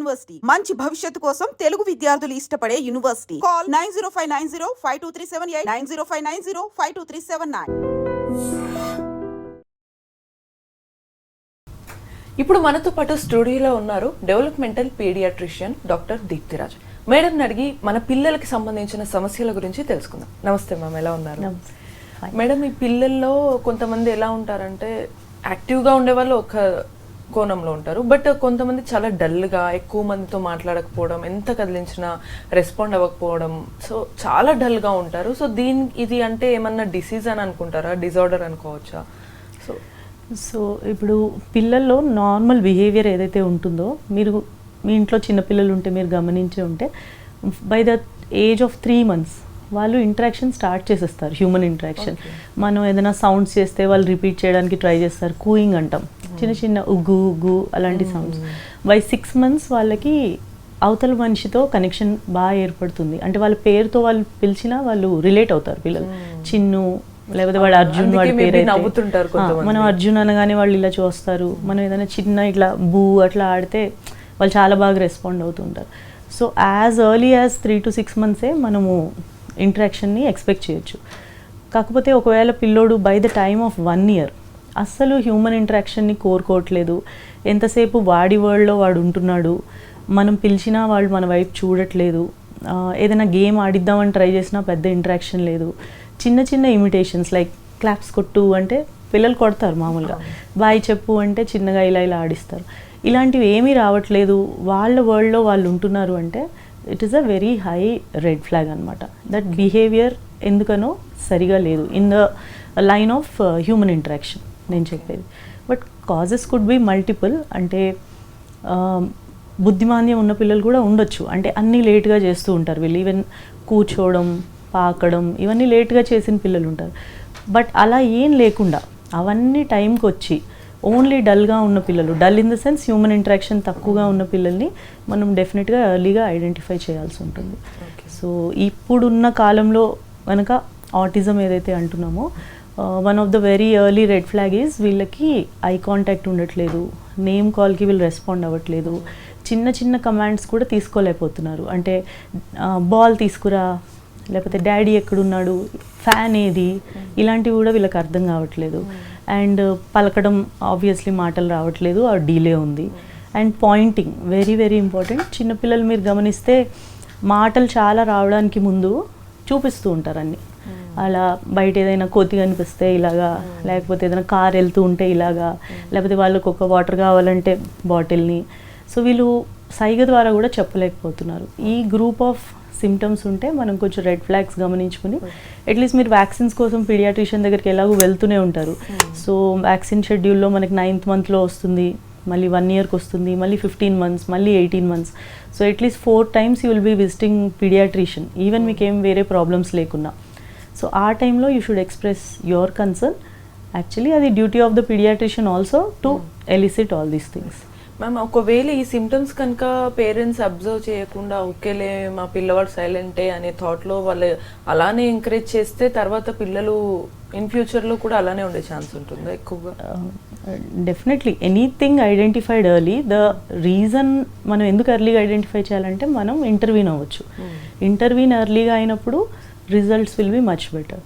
University మంచి భవిష్యత్తు కోసం తెలుగు విద్యార్థులు ఇష్టపడే యూనివర్సిటీ. కాల్ 9059052378 9059052379. ఇప్పుడు మనతో పాటు స్టూడియోలో ఉన్నారు డెవలప్మెంటల్ పీడియాట్రిషియన్ డాక్టర్ దీప్తిరాజ్. మేడంని అడిగి మన పిల్లలకి సంబంధించిన సమస్యల గురించి తెలుసుకుందాం. నమస్తే మ్యామ్, ఎలా ఉన్నారు? మేడం, ఈ పిల్లల్లో కొంతమంది ఎలా ఉంటారంటే యాక్టివ్గా ఉండేవాళ్ళు ఒక కోణంలో ఉంటారు, బట్ కొంతమంది చాలా డల్గా, ఎక్కువ మందితో మాట్లాడకపోవడం, ఎంత కదిలించినా రెస్పాండ్ అవ్వకపోవడం, సో చాలా డల్గా ఉంటారు. సో ఇది అంటే ఏమన్నా డిసీజ్ అని అనుకుంటారా, డిజార్డర్ అనుకోవచ్చా? సో ఇప్పుడు పిల్లల్లో నార్మల్ బిహేవియర్ ఏదైతే ఉంటుందో, మీరు మీ ఇంట్లో చిన్నపిల్లలు ఉంటే మీరు గమనించి ఉంటే by the age of 3 months వాళ్ళు ఇంటరాక్షన్ స్టార్ట్ చేసేస్తారు, హ్యూమన్ ఇంటరాక్షన్. మనం ఏదైనా సౌండ్స్ చేస్తే వాళ్ళు రిపీట్ చేయడానికి ట్రై చేస్తారు, కూయింగ్ అంటాం, చిన్న చిన్న ఉగ్గు ఉగ్గు అలాంటి సౌండ్స్. బై 6 months వాళ్ళకి అవతల మనిషితో కనెక్షన్ బాగా ఏర్పడుతుంది. అంటే వాళ్ళ పేరుతో వాళ్ళు పిలిచినా వాళ్ళు రిలేట్ అవుతారు పిల్లలు. చిన్ను లేకపోతే వాడు అర్జున్, వాడి పేరు మనం అర్జున్ అనగానే వాళ్ళు ఇలా చూస్తారు. మనం ఏదైనా చిన్న ఇట్లా బూ అట్లా ఆడితే వాళ్ళు చాలా బాగా రెస్పాండ్ అవుతుంటారు. So as early as 3 to 6 months మనము ఇంటరాక్షన్ని ఎక్స్పెక్ట్ చేయొచ్చు. కాకపోతే ఒకవేళ పిల్లోడు by the time of 1 year అస్సలు హ్యూమన్ ఇంటరాక్షన్ని కోరుకోవట్లేదు, ఎంతసేపు వాడి వరల్డ్లో వాడు ఉంటున్నాడు, మనం పిలిచినా వాళ్ళు మన వైపు చూడట్లేదు, ఏదైనా గేమ్ ఆడిద్దామని ట్రై చేసినా పెద్ద ఇంటరాక్షన్ లేదు, చిన్న చిన్న ఇమిటేషన్స్ లైక్ క్లాప్స్ కొట్టు అంటే పిల్లలు కొడతారు మామూలుగా, బాయ్ చెప్పు అంటే చిన్నగా ఇలా ఇలా ఆడిస్తారు, ఇలాంటివి ఏమీ రావట్లేదు, వాళ్ళ వరల్డ్లో వాళ్ళు ఉంటున్నారు అంటే it is a very high red flag అనమాట. దట్ బిహేవియర్ ఎందుకనో సరిగా లేదు in the line of human interaction నేను చెప్పేది. But causes could be multiple. అంటే బుద్ధిమాంద్యం ఉన్న పిల్లలు కూడా ఉండొచ్చు, అంటే అన్నీ లేట్గా చేస్తూ ఉంటారు వీళ్ళు. ఈవెన్ కూర్చోవడం, పాకడం ఇవన్నీ లేట్గా చేసిన పిల్లలు ఉంటారు. బట్ అలా ఏం లేకుండా అవన్నీ టైంకి వచ్చి ఓన్లీ డల్గా ఉన్న పిల్లలు, dull in the sense human interaction తక్కువగా ఉన్న పిల్లల్ని మనం డెఫినెట్గా ఎర్లీగా ఐడెంటిఫై చేయాల్సి ఉంటుంది. సో ఇప్పుడున్న కాలంలో కనుక ఆటిజం ఏదైతే అంటున్నామో, one of the very early red flag is వీళ్ళకి ఐ కాంటాక్ట్ ఉండట్లేదు, నేమ్ కాల్కి వీళ్ళు రెస్పాండ్ అవ్వట్లేదు, చిన్న చిన్న కమాండ్స్ కూడా తీసుకోలేకపోతున్నారు. అంటే బాల్ తీసుకురా, లేకపోతే డాడీ ఎక్కడున్నాడు, ఫ్యాన్ ఏది, ఇలాంటివి కూడా వీళ్ళకి అర్థం కావట్లేదు. అండ్ పలకడం ఆబ్వియస్లీ మాటలు రావట్లేదు, ఆ డీలే ఉంది. And pointing very very important. చిన్నపిల్లలు మీరు గమనిస్తే మాటలు చాలా రావడానికి ముందు చూపిస్తూ ఉంటారు అన్నీ. అలా బయట ఏదైనా కోతి కనిపిస్తే ఇలాగా, లేకపోతే ఏదైనా కార్ వెళ్తూ ఉంటే ఇలాగా, లేకపోతే వాళ్ళకు ఒక వాటర్ కావాలంటే బాటిల్ని. సో వీళ్ళు సైగ ద్వారా కూడా చెప్పలేకపోతున్నారు. ఈ గ్రూప్ ఆఫ్ సిమ్టమ్స్ ఉంటే మనం కొంచెం రెడ్ ఫ్లాగ్స్ గమనించుకుని అట్లీస్ట్ మీరు వ్యాక్సిన్స్ కోసం పీడియాట్రిషియన్ దగ్గరికి ఎలాగో వెళ్తూనే ఉంటారు. సో వ్యాక్సిన్ షెడ్యూల్లో మనకి 9th month వస్తుంది, మళ్ళీ 1 yearకి వస్తుంది, మళ్ళీ 15 months, మళ్ళీ 18 months. So at least 4 times you will be visiting paediatrician even మీకు ఏం వేరే ప్రాబ్లమ్స్ లేకున్నా. సో ఆ టైంలో you should express your concern. Actually అది duty of the paediatrician also to elicit all these things. Ma'am, ఒకవేళ ఈ సిమ్టమ్స్ కనుక పేరెంట్స్ అబ్జర్వ్ చేయకుండా ఓకేలే మా పిల్లవాడు సైలెంటే అనే థాట్లో వాళ్ళు అలానే ఎంకరేజ్ చేస్తే తర్వాత పిల్లలు ఇన్ ఫ్యూచర్లో కూడా అలానే ఉండే ఛాన్స్ ఉంటుందా ఎక్కువగా? Definitely anything identified early. The reason మనం ఎందుకు ఎర్లీగా ఐడెంటిఫై చేయాలంటే మనం ఇంటర్వీన్ అవ్వచ్చు. ఇంటర్వీన్ ఎర్లీగా అయినప్పుడు results will be much better.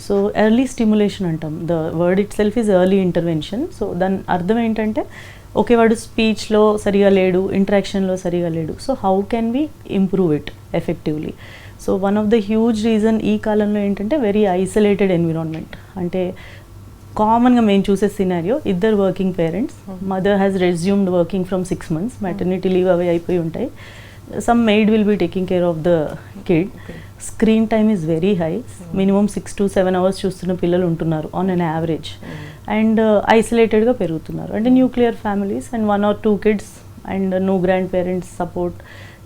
So early stimulation అంటాం. The word itself is early intervention. So దాని అర్థం ఏంటంటే ఓకే వాడు స్పీచ్లో సరిగా లేడు, ఇంటరాక్షన్లో సరిగా లేడు, so how can we improve it effectively. So one of the huge reason ఈ కాలంలో ఏంటంటే వెరీ ఐసోలేటెడ్ ఎన్విరాన్మెంట్. అంటే కామన్గా మేము చూసే సినారియో, ఇద్దరు working parents, mother has resumed working from 6 months, maternity leave అవి అయిపోయి ఉంటాయి, some maid will be taking care of the kid. Screen time is very high, minimum 6 to 7 hours చూస్తున్న పిల్లలు ఉంటున్నారు ఆన్ అన్ యావరేజ్. అండ్ ఐసోలేటెడ్గా పెరుగుతున్నారు. అంటే nuclear families and 1 or 2 kids and no grandparents support.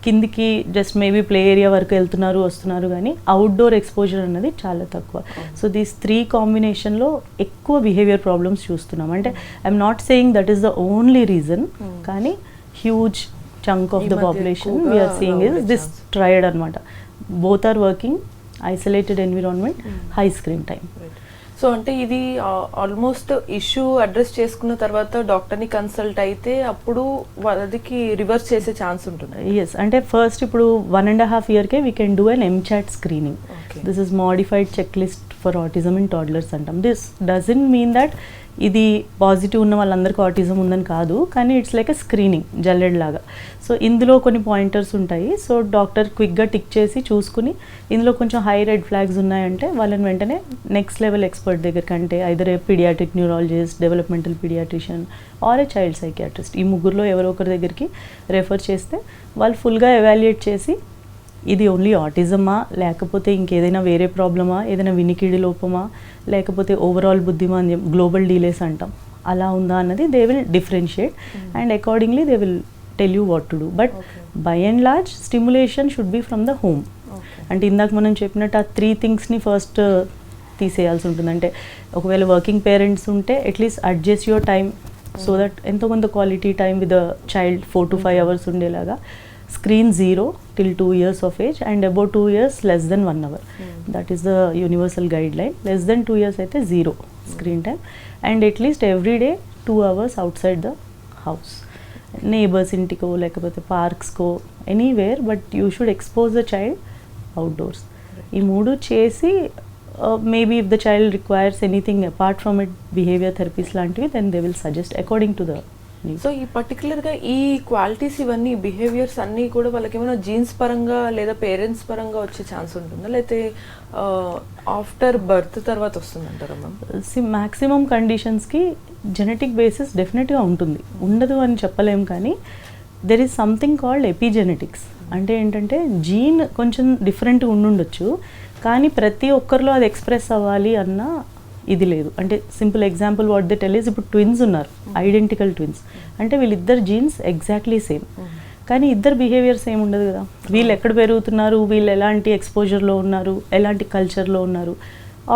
కిందికి just maybe play area వరకు వెళ్తున్నారు వస్తున్నారు, కానీ అవుట్డోర్ ఎక్స్పోజర్ అన్నది చాలా తక్కువ. సో దీస్ 3 కాంబినేషన్లో ఎక్కువ బిహేవియర్ ప్రాబ్లమ్స్ చూస్తున్నాం. అంటే I'm not saying that is the only reason, కానీ huge chunk of the population we are seeing is this triad anamata. Both are working, isolated environment, high screen time. Right. So అంటే ఇది almost issue address చేసుకున్న తర్వాత డాక్టర్ని consult అయితే అప్పుడు వాళ్ళకి reverse చేసే ఛాన్స్ ఉంటుంది. ఎస్, అంటే ఫస్ట్ ఇప్పుడు 1.5 yearకే we can do an MCHAT screening. This is modified checklist for autism in toddlers అంటాం. దిస్ డజంట్ మీన్ దట్ ఇది పాజిటివ్ ఉన్న వాళ్ళందరికీ ఆటిజం ఉందని కాదు, కానీ ఇట్స్ లైక్ ఎ స్క్రీనింగ్ జల్లెడ్ లాగా. సో ఇందులో కొన్ని పాయింటర్స్ ఉంటాయి. సో డాక్టర్ క్విక్గా టిక్ చేసి చూసుకుని ఇందులో కొంచెం హై రెడ్ ఫ్లాగ్స్ ఉన్నాయంటే వాళ్ళని వెంటనే నెక్స్ట్ లెవెల్ ఎక్స్పర్ట్ దగ్గరికి, అంటే either a paediatric neurologist, developmental paediatrician or a child psychiatrist, ఈ ముగ్గురులో ఎవరో ఒకరి దగ్గరికి రెఫర్ చేస్తే వాళ్ళు ఫుల్గా ఎవాల్యుయేట్ చేసి ఇది ఓన్లీ ఆటిజమా, లేకపోతే ఇంకేదైనా వేరే ప్రాబ్లమా, ఏదైనా వినికిడి లోపమా, లేకపోతే ఓవరాల్ బుద్ధిమాంద్యం, గ్లోబల్ డీలేస్ అంటాం, అలా ఉందా అన్నది they will differentiate and accordingly they will tell you what to do. But by and large stimulation should be from the home. అంటే ఇందాక మనం చెప్పినట్టు ఆ 3 థింగ్స్ని ఫస్ట్ తీసేయాల్సి ఉంటుంది. అంటే ఒకవేళ వర్కింగ్ పేరెంట్స్ ఉంటే at least adjust your time so that ఎంతో కొంత quality time with the child 4 to 5 hours ఉండేలాగా. Screen 0 till 2 years of age and above 2 years less than 1 hour. That is the universal guideline. Less than 2 years అయితే 0 screen time and at least every day 2 hours outside the house. Neighbors ఇంటికో లేకపోతే పార్క్స్కో anywhere, but you should expose the child outdoors. ఈ 3 చేసి maybe if the child requires anything apart from it behaviour therapies లాంటివి, then they will suggest according to the. So ఈ పర్టికులర్గా ఈ qualities ఇవన్నీ బిహేవియర్స్ అన్నీ కూడా వాళ్ళకి ఏమైనా జీన్స్ పరంగా లేదా పేరెంట్స్ పరంగా వచ్చే ఛాన్స్ ఉంటుందా, లేకపోతే ఆఫ్టర్ బర్త్ తర్వాత వస్తుందంటారా మ్యామ్? మ్యాక్సిమం కండిషన్స్కి జెనెటిక్ బేసిస్ డెఫినెట్గా ఉంటుంది, ఉండదు అని చెప్పలేం. కానీ there is something called epigenetics. అంటే ఏంటంటే జీన్ కొంచెం డిఫరెంట్గా ఉండుండొచ్చు, కానీ ప్రతి ఒక్కరిలో అది ఎక్స్ప్రెస్ అవ్వాలి అన్న ఇది లేదు. అంటే simple example what they tell is, ఇప్పుడు ట్విన్స్ ఉన్నారు, ఐడెంటికల్ ట్విన్స్, అంటే వీళ్ళిద్దరు జీన్స్ ఎగ్జాక్ట్లీ సేమ్, కానీ ఇద్దరు బిహేవియర్ సేమ్ ఉండదు కదా. వీళ్ళు ఎక్కడ పెరుగుతున్నారు, వీళ్ళు ఎలాంటి ఎక్స్పోజర్లో ఉన్నారు, ఎలాంటి కల్చర్లో ఉన్నారు,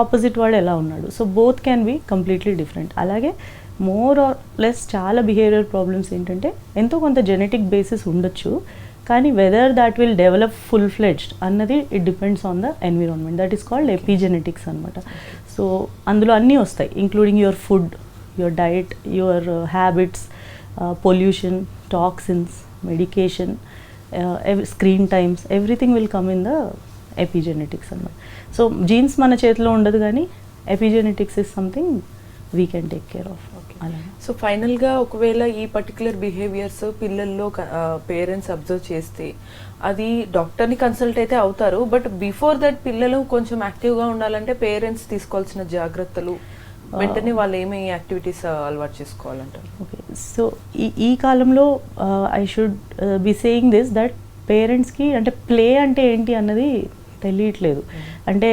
ఆపోజిట్ వాడు ఎలా ఉన్నాడు. So both can be completely different. అలాగే మోర్ ఆర్ లెస్ చాలా బిహేవియర్ ప్రాబ్లమ్స్ ఏంటంటే ఎంతో కొంత జెనెటిక్ బేసిస్ ఉండొచ్చు, కానీ whether that will develop full fledged అన్నది it depends on the environment. That is called epigenetics అనమాట. సో అందులో అన్నీ వస్తాయి, including your food, your diet, your habits, pollution, toxins, medication, screen times, everything will come in the epigenetics అన్నమాట. So genes మన చేతిలో ఉండదు, కానీ epigenetics is something we can take care of. So ఫైనల్గా ఒకవేళ ఈ పర్టికులర్ బిహేవియర్స్ పిల్లల్లో parents observe చేస్తే అది డాక్టర్ని కన్సల్ట్ అయితే అవుతారు, బట్ బిఫోర్ దట్ పిల్లలు కొంచెం యాక్టివ్గా ఉండాలంటే పేరెంట్స్ తీసుకోవాల్సిన జాగ్రత్తలు, వెంటనే వాళ్ళు ఏమి యాక్టివిటీస్ అలవాటు చేసుకోవాలంటారు? ఓకే, సో ఈ కాలంలో I should be saying this that పేరెంట్స్కి అంటే ప్లే అంటే ఏంటి అన్నది తెలియట్లేదు. అంటే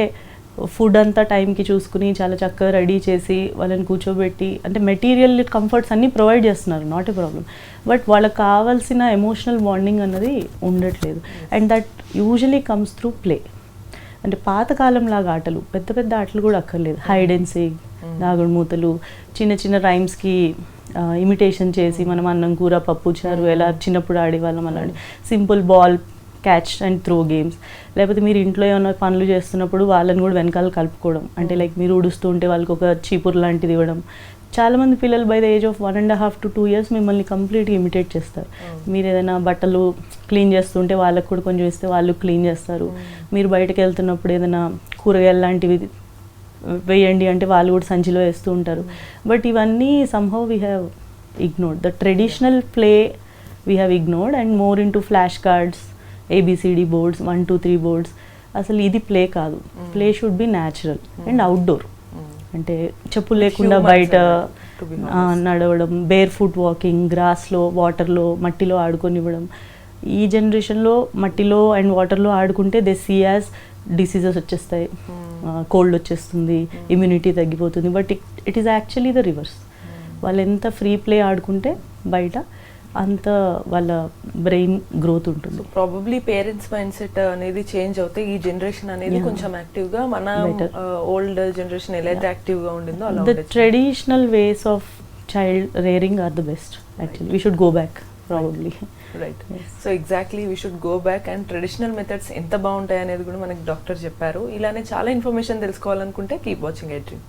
ఫుడ్ అంతా టైంకి చూసుకుని చాలా చక్కగా రెడీ చేసి వాళ్ళని కూర్చోబెట్టి, అంటే మెటీరియల్ కంఫర్ట్స్ అన్నీ ప్రొవైడ్ చేస్తున్నారు, నాట్ ఎ ప్రాబ్లం, బట్ వాళ్ళకి కావాల్సిన ఎమోషనల్ బాండింగ్ అన్నది ఉండట్లేదు. And that usually comes through play. అంటే పాతకాలం లాగా ఆటలు, పెద్ద పెద్ద ఆటలు కూడా అక్కర్లేదు, హైడ్ అండ్ సీక్, దాగుడు మూతలు, చిన్న చిన్న రైమ్స్కి ఇమిటేషన్ చేసి మనం అన్నం కూర పప్పు చారు ఎలా చిన్నప్పుడు ఆడేవాళ్ళం అలాంటి simple ball catch and throw games. లేకపోతే మీరు ఇంట్లో ఏమైనా పనులు చేస్తున్నప్పుడు వాళ్ళని కూడా వెనకాల కలుపుకోవడం, అంటే లైక్ మీరు ఉడుస్తూ ఉంటే వాళ్ళకి ఒక చీపురు లాంటిది ఇవ్వడం. చాలామంది పిల్లలు by the age of 1.5 to 2 years మిమ్మల్ని కంప్లీట్గా ఇమిటేట్ చేస్తారు. మీరు ఏదైనా బట్టలు క్లీన్ చేస్తుంటే వాళ్ళకి కూడా కొంచెం ఇస్తే వాళ్ళు క్లీన్ చేస్తారు. మీరు బయటకు వెళ్తున్నప్పుడు ఏదైనా కూరగాయలు లాంటివి వేయండి అంటే వాళ్ళు కూడా సంచిలో వేస్తూ ఉంటారు. బట్ ఇవన్నీ somehow we have ignored the traditional play, we have ignored and more in to flash cards, ABCD boards, 1 2 3 boards. అసలు ఇది ప్లే కాదు. Play should be natural and outdoor. అంటే చెప్పులు లేకుండా బయట నడవడం, బేర్ ఫుట్ వాకింగ్, గ్రాస్లో, వాటర్లో, మట్టిలో ఆడుకొనివ్వడం. ఈ జనరేషన్లో మట్టిలో అండ్ వాటర్లో ఆడుకుంటే దే సీ యాజ్ డిసీజెస్ వచ్చేస్తాయి, కోల్డ్ వచ్చేస్తుంది, ఇమ్యూనిటీ తగ్గిపోతుంది. But it is actually the reverse. వాళ్ళు ఎంత ఫ్రీ ప్లే ఆడుకుంటే బయట అంత వాళ్ళ బ్రెయిన్ గ్రోత్ ఉంటుంది. ప్రాబబ్లీ పేరెంట్స్ మైండ్ సెట్ అనేది చేంజ్ అవుతే ఈ జనరేషన్ అనేది కొంచెం యాక్టివ్గా, మన ఓల్డ్ జనరేషన్ ఎలా అయితే యాక్టివ్గా ఉండిందో అలా the traditional ways of child rearing are the best. Actually we should go back probably. Right. So exactly we should go back and traditional methods ఎంత బాగుంటాయి అనేది కూడా మనకి డాక్టర్ చెప్పారు. ఇలానే చాలా ఇన్ఫర్మేషన్ తెలుసుకోవాలనుకుంటే కీప్ వాచింగ్ ఎ డ్రీమ్.